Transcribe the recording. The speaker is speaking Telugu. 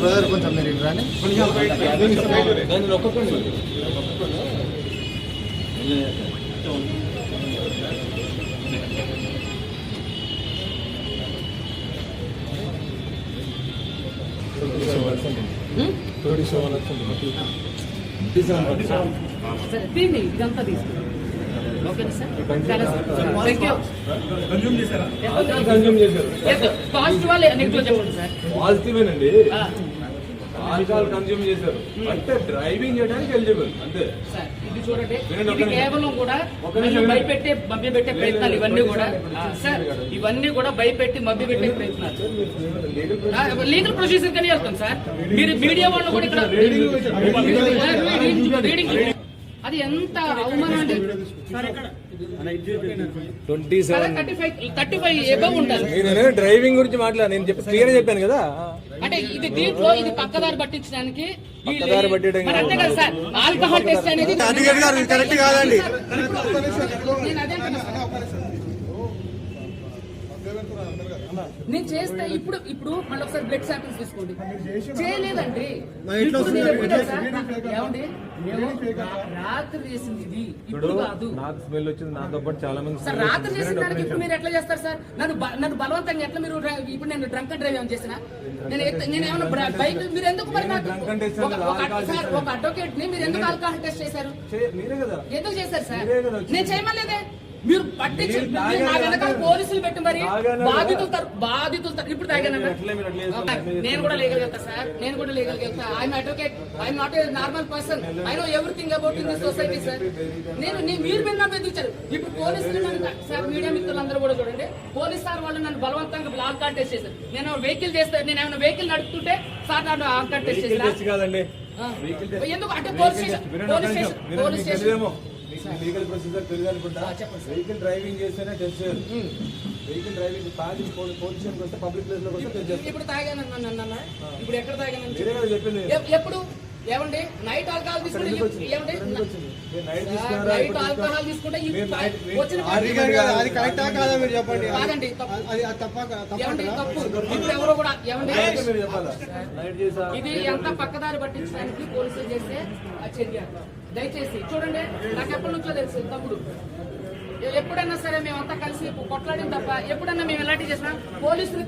బ్రదర్ కొంచెం మీరు రాని ఇదంతా తీసుకుంటాం. ఓకేనా సార్? పాజిటివ్ నెగిటివ్ చెప్పండి సార్. పాజిటివేనండి, ఆల్కహాల్ కన్జ్యూమ్ చేశారు అంటే డ్రైవింగ్ చేయడానికి ఎలిజిబుల్ అంతే సార్. ఇది చూడండి, ఇది కేవలం కూడా భయపెట్టే మభ్యపెట్టే ప్రయత్నాలు ఇవన్నీ కూడా సార్, ఇవన్నీ కూడా భయపెట్టి మభ్యపెట్టే ప్రయత్నాలు. లీగల్ ప్రొసీజర్ కానీ వెళ్తాం సార్. మీరు మీడియా వాళ్ళు కూడా ఇక్కడ రీడింగ్ అది ఎంత అవమానం అండి. 35 ఎబవ్ ఉంటారు. డ్రైవింగ్ గురించి మాట్లాడు, నేను క్లియర్ చెప్పాను కదా. అంటే ఇది దీంట్లో ఇది పక్కదారి పట్టించడానికి అంతే కదా సార్. ఆల్కహాల్ టెస్ట్ అనేది కరెక్ట్ కాదండి. నేను చేస్తే ఇప్పుడు మళ్ళీ ఒకసారి బ్లడ్ శాంపిల్స్ తీసుకోండి. చేయలేదండి. ఏమండి, రాత్రి చేసింది ఇది, ఇప్పుడు కాదు. నాకు స్మెల్ వచ్చింది, నాతో పాటు చాలా మంది సార్. రాత్రి చేసిన దానికి ఇప్పుడు మీరు ఎట్లా చేస్తారు సార్? నన్ను బలవంతంగా ఎట్లా మీరు ఇప్పుడు నేను డ్రంక్ అండ్ డ్రైవ్ ఏమైనా చేసిన? నేను ఏమన్నా బైక్ మీరు ఎందుకు మరి నాకు ఒక అడ్వకేట్ ని మీరు ఎందుకు ఆల్కహాల్ టెస్ట్ చేశారు? ఎందుకు చేశారు సార్? నేను చేయమలేదే. మీరు పట్టించి నా వెనకాల పోలీసులు పెట్టి మరి బాధితులు ఇప్పుడు తాగానన్నా నేను కూడా లీగల్ వెళ్తా సార్. నేను కూడా లీగల్ వెళ్తా. I'm advocate, I'm not a normal person. I know everything about in this society sir. మీరు మీద బెదిరించారు. ఇప్పుడు పోలీసులు సార్, మీడియా మిత్రులందరూ కూడా చూడండి, పోలీస్ సార్ వాళ్ళు నన్ను బలవంతంగా ఆల్కహాల్ టెస్ట్ చేశారు. నేను వెహికల్ చేస్తే, నేను ఏమైనా వెహికల్ నడుపుతుంటే సార్ నన్ను ఆల్కహాల్ టెస్ట్ చేశారు. ఎందుకు అంటే పోలీస్ స్టేషన్ లీగల్ ప్రొసీజర్ తెలియాలనుకుంటా. వెహికల్ డ్రైవింగ్ చేస్తేనే టెస్ట్ చేయాలి. వెహికల్ డ్రైవింగ్ తాగి పొజిషన్కి వస్తే పబ్లిక్ ప్లేస్ లో వస్తే టెస్ట్ చేయాలి. ఇప్పుడు తాగానన్నా, ఇప్పుడు ఎక్కడ తాగాను చెప్పింది ఎప్పుడు? ఏమండి, నైట్ ఆల్కహాల్ తీసుకుంటే నైట్ ఆల్కహాల్ తీసుకుంటే అది కరెక్టా కాదా మీరు చెప్పండి. కాదండి, తప్పు. ఇప్పుడు ఎవరో కూడా ఏమండి, ఇది ఎంత పక్కదారి పట్టించడానికి పోలీసులు చేసే చర్య. దయచేసి చూడండి, నాకు ఎప్పటి నుంచో తెలుసు తమ్ముడు. ఎప్పుడన్నా సరే మేమంతా కలిసి కొట్లాడిన తప్ప ఎప్పుడన్నా మేము ఎలాంటి చేసినా పోలీసులు